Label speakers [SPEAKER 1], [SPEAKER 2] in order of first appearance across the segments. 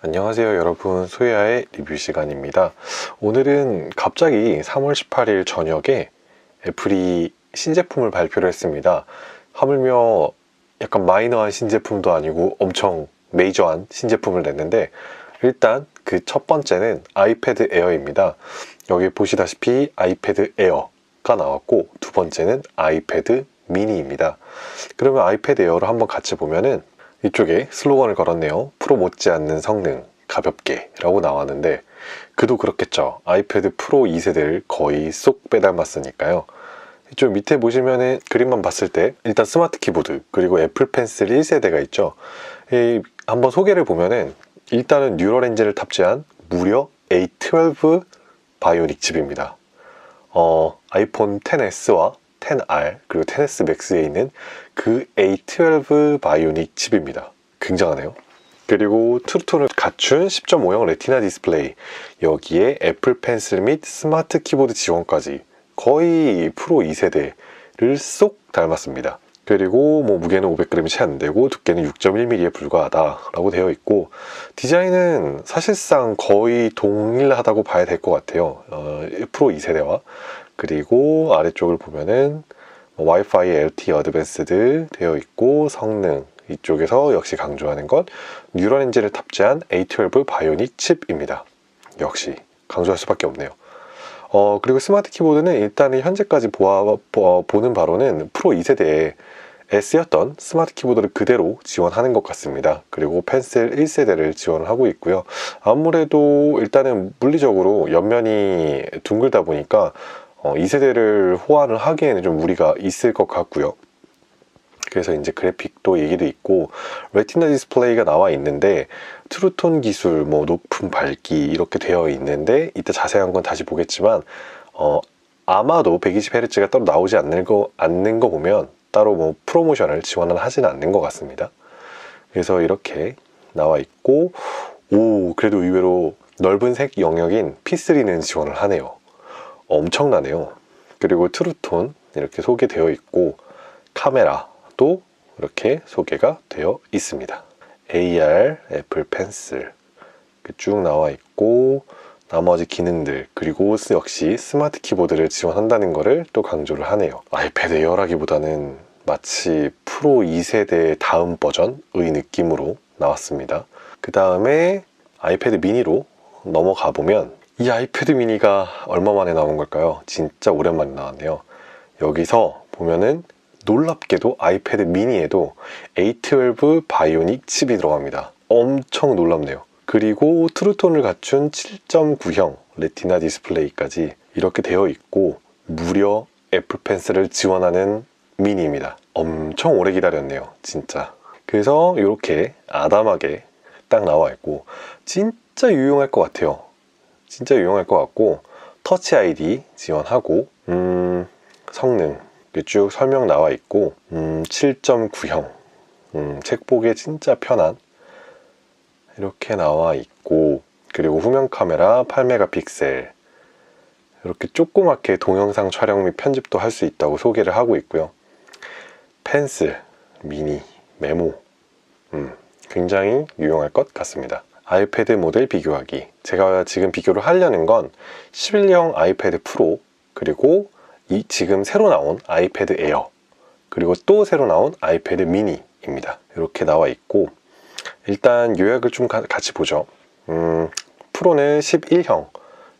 [SPEAKER 1] 안녕하세요 여러분, 소야의 리뷰 시간입니다. 오늘은 갑자기 3월 18일 저녁에 애플이 신제품을 발표를 했습니다. 하물며 약간 마이너한 신제품도 아니고 엄청 메이저한 신제품을 냈는데, 일단 그 첫 번째는 아이패드 에어입니다. 여기 보시다시피 아이패드 에어가 나왔고, 두 번째는 아이패드 미니입니다. 그러면 아이패드 에어를 한번 같이 보면은 이쪽에 슬로건을 걸었네요. 프로 못지않는 성능, 가볍게 라고 나왔는데, 그도 그렇겠죠. 아이패드 프로 2세대를 거의 쏙 빼닮았으니까요. 이쪽 밑에 보시면은 그림만 봤을 때 일단 스마트 키보드, 그리고 애플 펜슬 1세대가 있죠. 한번 소개를 보면은 일단은 뉴럴 엔진을 탑재한 무려 A12 바이오닉 칩입니다. 아이폰 XS와 XR 그리고 XS 맥스에 있는 그 A12 바이오닉 칩입니다. 굉장하네요. 그리고 트루톤을 갖춘 10.5형 레티나 디스플레이, 여기에 애플 펜슬 및 스마트 키보드 지원까지 거의 프로 2세대를 쏙 닮았습니다. 그리고 무게는 500g이 채 안 되고 두께는 6.1mm에 불과하다 라고 되어 있고, 디자인은 사실상 거의 동일하다고 봐야 될 것 같아요. 프로 2세대와. 그리고 아래쪽을 보면은 와이파이 LTE 어드밴스드 되어 있고, 성능 이쪽에서 역시 강조하는 것 뉴럴 엔진을 탑재한 A12 바이오닉 칩입니다. 역시 강조할 수밖에 없네요. 그리고 스마트 키보드는 일단은 현재까지 보는 바로는 프로 2세대에 쓰였던 스마트 키보드를 그대로 지원하는 것 같습니다. 그리고 펜슬 1세대를 지원을 하고 있고요. 아무래도 일단은 물리적으로 옆면이 둥글다 보니까 2세대를 호환을 하기에는 좀 무리가 있을 것 같고요. 그래서 이제 그래픽도 얘기도 있고, 레티나 디스플레이가 나와 있는데 트루톤 기술, 높은 밝기 이렇게 되어 있는데, 이따 자세한 건 다시 보겠지만 아마도 120Hz가 따로 나오지 않는 거 보면 따로 프로모션을 지원을 하지는 않는 것 같습니다. 그래서 이렇게 나와 있고, 그래도 의외로 넓은 색 영역인 P3는 지원을 하네요. 엄청나네요. 그리고 트루톤 이렇게 소개되어 있고, 카메라도 이렇게 소개가 되어 있습니다. AR, 애플 펜슬 쭉 나와 있고, 나머지 기능들, 그리고 역시 스마트 키보드를 지원한다는 것을 또 강조를 하네요. 아이패드 에어라기보다는 마치 프로 2세대 다음 버전의 느낌으로 나왔습니다. 그 다음에 아이패드 미니로 넘어가 보면, 이 아이패드 미니가 얼마 만에 나온 걸까요? 진짜 오랜만에 나왔네요. 여기서 보면은 놀랍게도 아이패드 미니에도 A12 바이오닉 칩이 들어갑니다. 엄청 놀랍네요. 그리고 트루톤을 갖춘 7.9형 레티나 디스플레이까지 이렇게 되어 있고, 무려 애플 펜슬을 지원하는 미니입니다. 엄청 오래 기다렸네요, 진짜. 그래서 이렇게 아담하게 딱 나와 있고, 진짜 유용할 것 같아요. 진짜 유용할 것 같고, 터치 아이디 지원하고, 성능 쭉 설명 나와 있고, 7.9형 책 보기에 진짜 편한 이렇게 나와 있고, 그리고 후면 카메라 8메가픽셀, 이렇게 조그맣게 동영상 촬영 및 편집도 할 수 있다고 소개를 하고 있고요. 펜슬, 미니, 메모, 굉장히 유용할 것 같습니다. 아이패드 모델 비교하기, 제가 지금 비교를 하려는 건 11형 아이패드 프로, 그리고 지금 새로 나온 아이패드 에어, 그리고 또 새로 나온 아이패드 미니입니다. 이렇게 나와 있고, 일단 요약을 좀 같이 보죠. 프로는 11형,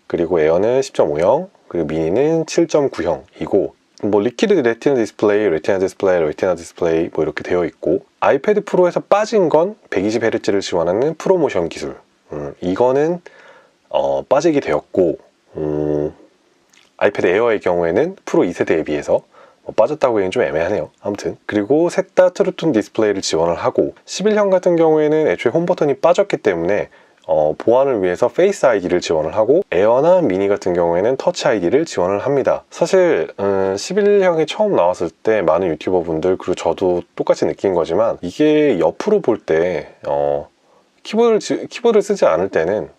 [SPEAKER 1] 그리고 에어는 10.5형, 그리고 미니는 7.9형이고, 리퀴드 레티나 디스플레이, 레티나 디스플레이 이렇게 되어 있고, 아이패드 프로에서 빠진 건 120Hz를 지원하는 프로모션 기술, 이거는 빠지게 되었고, 아이패드 에어의 경우에는 프로 2세대에 비해서 빠졌다고 하기엔 좀 애매하네요. 아무튼, 그리고 셋 다 트루톤 디스플레이를 지원을 하고, 11형 같은 경우에는 애초에 홈 버튼이 빠졌기 때문에 보안을 위해서 페이스 아이디를 지원을 하고, 에어나 미니 같은 경우에는 터치 아이디를 지원을 합니다. 사실 11형이 처음 나왔을 때 많은 유튜버 분들, 그리고 저도 똑같이 느낀 거지만, 이게 옆으로 볼 때 키보드를 쓰지 않을 때는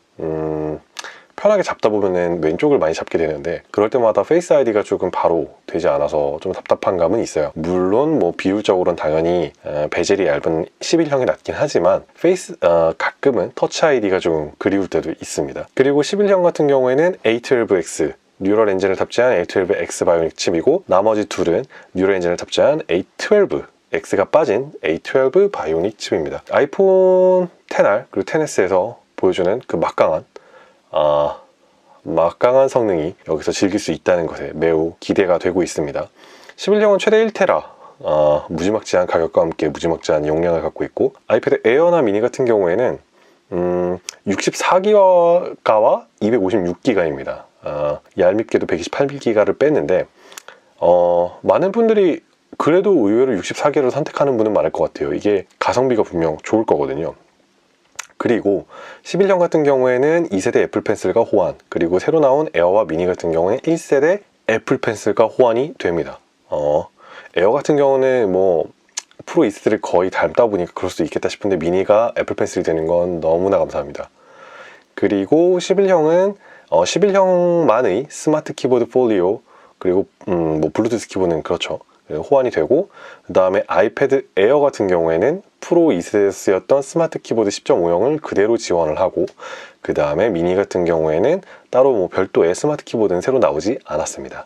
[SPEAKER 1] 편하게 잡다 보면은 왼쪽을 많이 잡게 되는데 그럴 때마다 페이스 아이디가 조금 바로 되지 않아서 좀 답답한 감은 있어요. 물론 뭐 비율적으로는 당연히 베젤이 얇은 11형이 낫긴 하지만 가끔은 터치 아이디가 좀 그리울 때도 있습니다. 그리고 11형 같은 경우에는 A12X 뉴럴 엔진을 탑재한 A12X 바이오닉 칩이고 나머지 둘은 뉴럴 엔진을 탑재한 A12 X가 빠진 A12 바이오닉 칩입니다. 아이폰 XR 그리고 XS에서 보여주는 그 막강한 성능이 여기서 즐길 수 있다는 것에 매우 기대가 되고 있습니다. 11형은 최대 1테라 무지막지한 가격과 함께 무지막지한 용량을 갖고 있고 아이패드 에어나 미니 같은 경우에는 64기가와 256기가입니다. 얄밉게도 128기가를 뺐는데 많은 분들이 그래도 의외로 64기가를 선택하는 분은 많을 것 같아요. 이게 가성비가 분명 좋을 거거든요. 그리고 11형 같은 경우에는 2세대 애플 펜슬과 호환, 그리고 새로 나온 에어와 미니 같은 경우에는 1세대 애플 펜슬과 호환이 됩니다. 에어 같은 경우는 뭐 프로 2세대를 거의 닮다 보니까 그럴 수 있겠다 싶은데 미니가 애플 펜슬이 되는 건 너무나 감사합니다. 그리고 11형은 11형만의 스마트 키보드 폴리오, 그리고 뭐 블루투스 키보드는 그렇죠. 호환이 되고, 그 다음에 아이패드 에어 같은 경우에는 프로 2세대에 쓰였던 스마트 키보드 10.5형을 그대로 지원을 하고, 그 다음에 미니 같은 경우에는 따로 뭐 별도의 스마트 키보드는 새로 나오지 않았습니다.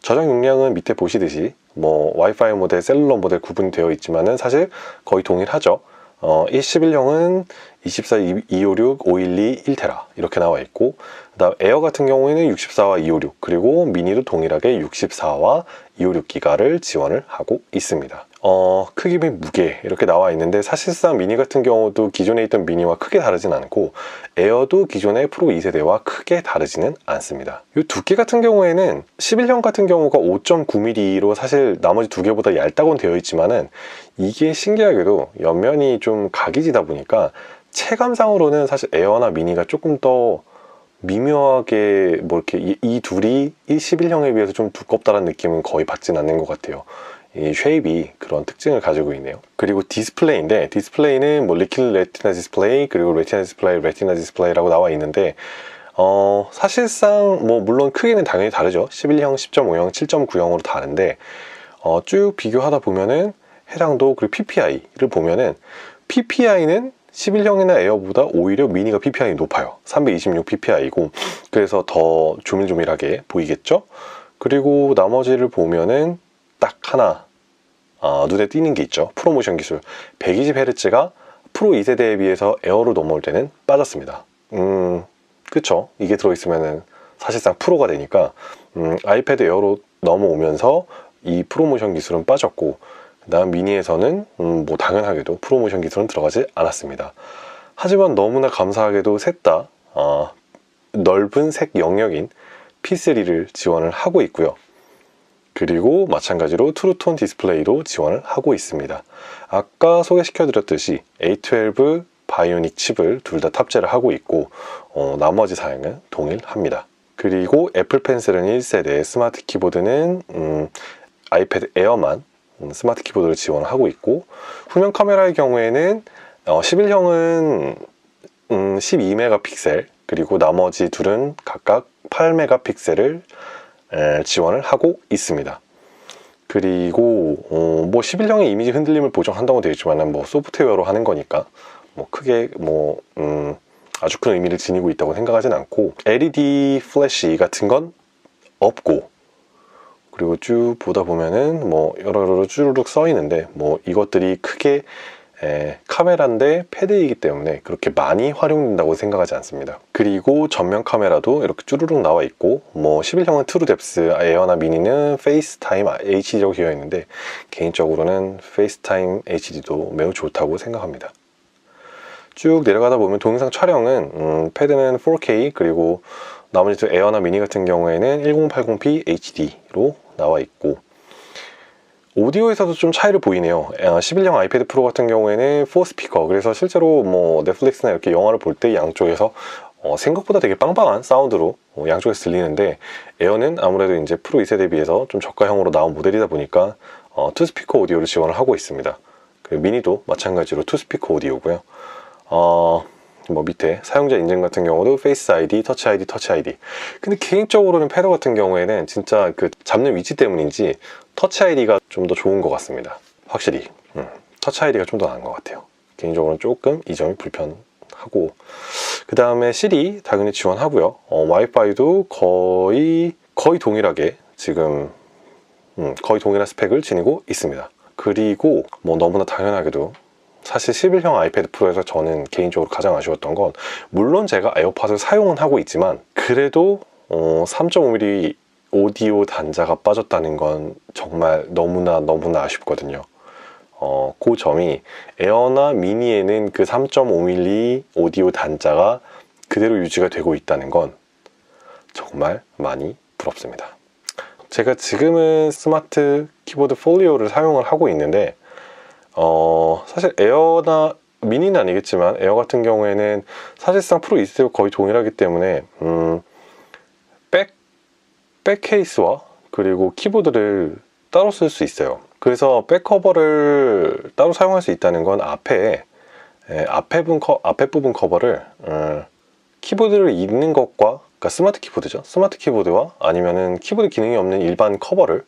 [SPEAKER 1] 저장 용량은 밑에 보시듯이 뭐 와이파이 모델, 셀룰러 모델 구분이 되어 있지만은 사실 거의 동일하죠. 11형은 24, 256, 512, 1테라 이렇게 나와 있고, 그 다음 에어 같은 경우에는 64와 256, 그리고 미니도 동일하게 64와 256기가를 지원을 하고 있습니다. 크기 및 무게 이렇게 나와 있는데 사실상 미니 같은 경우도 기존에 있던 미니와 크게 다르진 않고 에어도 기존의 프로 2세대와 크게 다르지는 않습니다. 이 두께 같은 경우에는 11형 같은 경우가 5.9mm로 사실 나머지 두 개보다 얇다고는 되어 있지만은 이게 신기하게도 옆면이 좀 각이 지다 보니까 체감상으로는 사실 에어나 미니가 조금 더 미묘하게 뭐 이렇게 이 둘이 11형에 비해서 좀 두껍다는 느낌은 거의 받진 않는 것 같아요. 이 쉐입이 그런 특징을 가지고 있네요. 그리고 디스플레이인데 디스플레이는 뭐 리퀴드 레티나 디스플레이, 그리고 레티나 디스플레이, 레티나 디스플레이라고 나와 있는데 사실상 뭐 물론 크기는 당연히 다르죠. 11형, 10.5형, 7.9형으로 다른데 쭉 비교하다 보면은 해상도 그리고 PPI를 보면은 PPI는 11형이나 에어보다 오히려 미니가 PPI 높아요. 326 PPI고 그래서 더 조밀조밀하게 보이겠죠. 그리고 나머지를 보면은 딱 하나 눈에 띄는 게 있죠. 프로모션 기술 120Hz가 프로 2세대에 비해서 에어로 넘어올 때는 빠졌습니다. 그쵸, 이게 들어있으면은 사실상 프로가 되니까 아이패드 에어로 넘어오면서 이 프로모션 기술은 빠졌고, 그 다음 미니에서는 뭐 당연하게도 프로모션 기술은 들어가지 않았습니다. 하지만 너무나 감사하게도 셋 다 넓은 색 영역인 P3를 지원을 하고 있고요. 그리고 마찬가지로 트루톤 디스플레이도 지원을 하고 있습니다. 아까 소개시켜드렸듯이 A12 바이오닉 칩을 둘 다 탑재를 하고 있고 나머지 사양은 동일합니다. 그리고 애플 펜슬은 1세대, 스마트 키보드는 아이패드 에어만 스마트 키보드를 지원하고 있고, 후면 카메라의 경우에는 11형은 12메가픽셀, 그리고 나머지 둘은 각각 8메가픽셀을 지원을 하고 있습니다. 그리고 뭐 11형의 이미지 흔들림을 보정한다고 되어 있지만 뭐 소프트웨어로 하는 거니까 뭐 크게 뭐 아주 큰 의미를 지니고 있다고 생각하진 않고, LED 플래시 같은 건 없고, 그리고 쭉 보다 보면은 뭐 여러가지로 쭈르륵 써 있는데 뭐 이것들이 크게 카메라인데 패드이기 때문에 그렇게 많이 활용된다고 생각하지 않습니다. 그리고 전면 카메라도 이렇게 쭈르륵 나와 있고, 뭐 11형은 트루 뎁스, 에어나 미니는 페이스타임 HD라고 되어 있는데 개인적으로는 페이스타임 HD도 매우 좋다고 생각합니다. 쭉 내려가다 보면 동영상 촬영은 패드는 4K, 그리고 나머지 에어나 미니 같은 경우에는 1080p HD로 나와 있고, 오디오에서도 좀 차이를 보이네요. 11형 아이패드 프로 같은 경우에는 4스피커, 그래서 실제로 뭐 넷플릭스나 이렇게 영화를 볼 때 양쪽에서 생각보다 되게 빵빵한 사운드로 양쪽에서 들리는데, 에어는 아무래도 이제 프로 2세대에 비해서 좀 저가형으로 나온 모델이다 보니까 2스피커 오디오를 지원을 하고 있습니다. 그리고 미니도 마찬가지로 2스피커 오디오고요. 뭐 밑에 사용자 인증 같은 경우도 페이스 아이디, 터치 아이디, 터치 아이디. 근데 개인적으로는 패드 같은 경우에는 진짜 그 잡는 위치 때문인지 터치 아이디가 좀 더 좋은 것 같습니다. 확실히 터치 아이디가 좀 더 나은 것 같아요. 개인적으로는 조금 이 점이 불편하고, 그 다음에 시리 당연히 지원하고요. 와이파이도 거의 동일하게 지금 거의 동일한 스펙을 지니고 있습니다. 그리고 뭐 너무나 당연하게도 사실 11형 아이패드 프로에서 저는 개인적으로 가장 아쉬웠던 건, 물론 제가 에어팟을 사용은 하고 있지만 그래도 3.5mm 오디오 단자가 빠졌다는 건 정말 너무나 아쉽거든요. 그 점이 에어나 미니에는 그 3.5mm 오디오 단자가 그대로 유지가 되고 있다는 건 정말 많이 부럽습니다. 제가 지금은 스마트 키보드 폴리오를 사용을 하고 있는데 사실 에어나 미니는 아니겠지만 에어 같은 경우에는 사실상 프로 이스트와 거의 동일하기 때문에 백 케이스와 그리고 키보드를 따로 쓸 수 있어요. 그래서 백 커버를 따로 사용할 수 있다는 건 앞에 부분 커버를 키보드를 잇는 것과, 그러니까 스마트 키보드죠. 스마트 키보드와 아니면은 키보드 기능이 없는 일반 커버를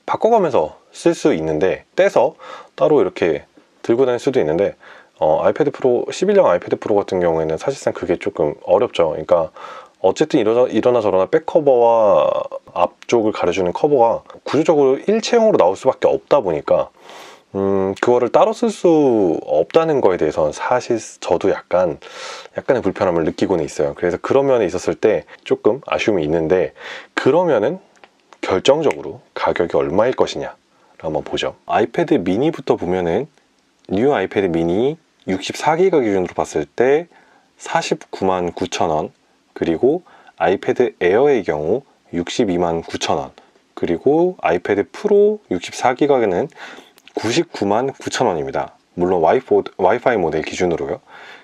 [SPEAKER 1] 바꿔가면서 쓸 수 있는데, 떼서 따로 이렇게 들고 다닐 수도 있는데, 아이패드 프로 11형 아이패드 프로 같은 경우에는 사실상 그게 조금 어렵죠. 그러니까 어쨌든 이러나 저러나 백커버와 앞쪽을 가려주는 커버가 구조적으로 일체형으로 나올 수밖에 없다 보니까 그거를 따로 쓸 수 없다는 거에 대해서는 사실 저도 약간의 불편함을 느끼고는 있어요. 그래서 그런 면에 있었을 때 조금 아쉬움이 있는데, 그러면은 결정적으로 가격이 얼마일 것이냐 한번 보죠. 아이패드 미니부터 보면은 뉴 아이패드 미니 64기가 기준으로 봤을 때 49만 9천원, 그리고 아이패드 에어의 경우 62만 9천원, 그리고 아이패드 프로 64기가는 99만 9천원입니다. 물론 와이파이 모델 기준으로요.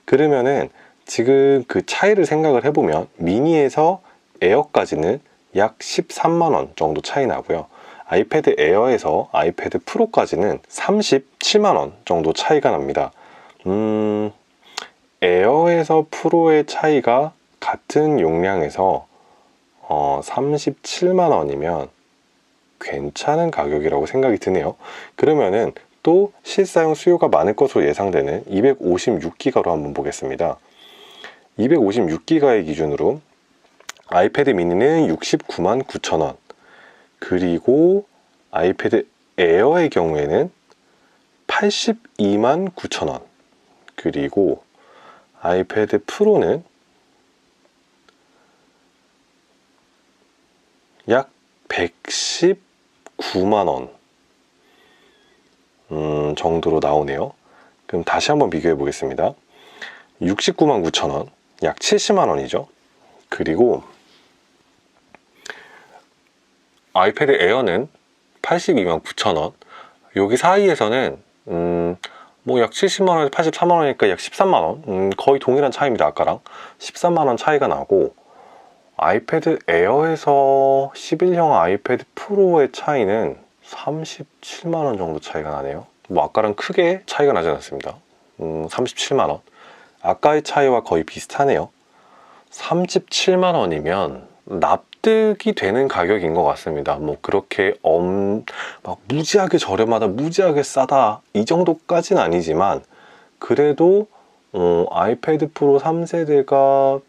[SPEAKER 1] 그러면은 지금 그 차이를 생각을 해보면 미니에서 에어까지는 약 13만원 정도 차이 나고요. 아이패드 에어에서 아이패드 프로까지는 37만원 정도 차이가 납니다. 에어에서 프로의 차이가 같은 용량에서 37만원이면 괜찮은 가격이라고 생각이 드네요. 그러면은 또 실사용 수요가 많을 것으로 예상되는 256기가로 한번 보겠습니다. 256기가의 기준으로 아이패드 미니는 69만 9천원, 그리고 아이패드 에어의 경우에는 82만 9천원, 그리고 아이패드 프로는 약 119만원 정도로 나오네요. 그럼 다시 한번 비교해 보겠습니다. 69만 9천원, 약 70만원이죠. 그리고 아이패드 에어는 82만 9천원, 여기 사이에서는 뭐 약 70만원에서 83만원이니까 약 13만원, 거의 동일한 차이입니다. 아까랑 13만원 차이가 나고, 아이패드 에어에서 11형 아이패드 프로의 차이는 37만원 정도 차이가 나네요. 뭐 아까랑 크게 차이가 나지 않았습니다. 37만원, 아까의 차이와 거의 비슷하네요. 37만원이면 납득이 되는 가격인 것 같습니다. 뭐 그렇게 막 무지하게 저렴하다, 무지하게 싸다 이 정도까지는 아니지만, 그래도 아이패드 프로 3세대가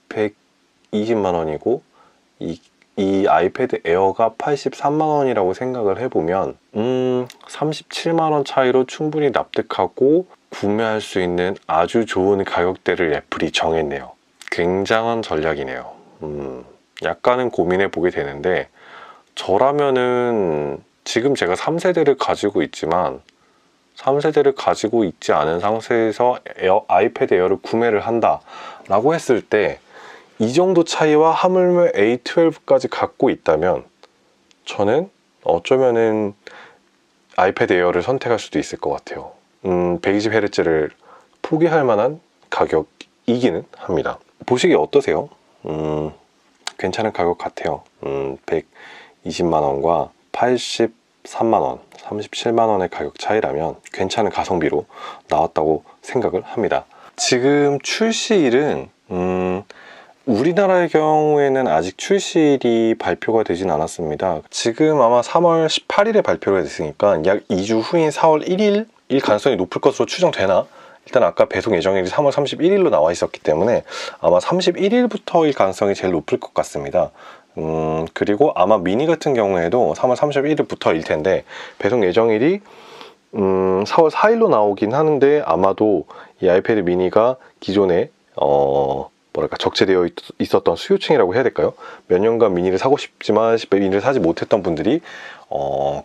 [SPEAKER 1] 120만원이고 이 아이패드 에어가 83만원이라고 생각을 해보면 37만원 차이로 충분히 납득하고 구매할 수 있는 아주 좋은 가격대를 애플이 정했네요. 굉장한 전략이네요. 약간은 고민해 보게 되는데, 저라면은 지금 제가 3세대를 가지고 있지만 3세대를 가지고 있지 않은 상태에서 아이패드 에어를 구매를 한다 라고 했을 때, 이 정도 차이와 하물며 A12까지 갖고 있다면 저는 어쩌면은 아이패드 에어를 선택할 수도 있을 것 같아요. 120Hz를 포기할 만한 가격이기는 합니다. 보시기 어떠세요? 괜찮은 가격 같아요. 120만원과 83만원, 37만원의 가격 차이라면 괜찮은 가성비로 나왔다고 생각을 합니다. 지금 출시일은 우리나라의 경우에는 아직 출시일이 발표가 되진 않았습니다. 지금 아마 3월 18일에 발표가 됐으니까 약 2주 후인 4월 1일일 가능성이 높을 것으로 추정되나? 일단 아까 배송 예정일이 3월 31일로 나와 있었기 때문에 아마 31일부터일 가능성이 제일 높을 것 같습니다. 그리고 아마 미니 같은 경우에도 3월 31일부터일 텐데 배송 예정일이 4월 4일로 나오긴 하는데 아마도 이 아이패드 미니가 기존에 적재되어 있었던 수요층이라고 해야 될까요? 몇 년간 미니를 사고 싶지만 미니를 사지 못했던 분들이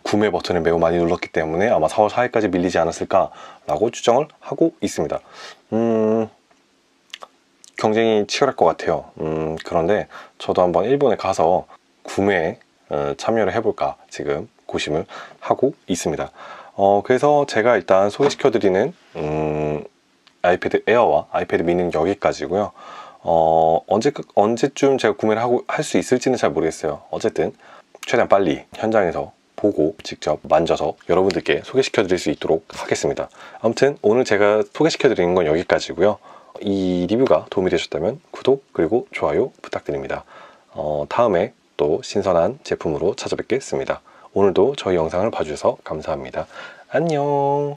[SPEAKER 1] 구매 버튼을 매우 많이 눌렀기 때문에 아마 4월 4일까지 밀리지 않았을까라고 추정을 하고 있습니다. 경쟁이 치열할 것 같아요. 그런데 저도 한번 일본에 가서 구매에 참여를 해볼까 지금 고심을 하고 있습니다. 그래서 제가 일단 소개시켜드리는 아이패드 에어와 아이패드 미니는 여기까지고요. 언제쯤 제가 구매를 할 수 있을지는 잘 모르겠어요. 어쨌든 최대한 빨리 현장에서 보고 직접 만져서 여러분들께 소개시켜 드릴 수 있도록 하겠습니다. 아무튼 오늘 제가 소개시켜 드리는 건 여기까지고요. 이 리뷰가 도움이 되셨다면 구독 그리고 좋아요 부탁드립니다. 다음에 또 신선한 제품으로 찾아뵙겠습니다. 오늘도 저희 영상을 봐주셔서 감사합니다. 안녕.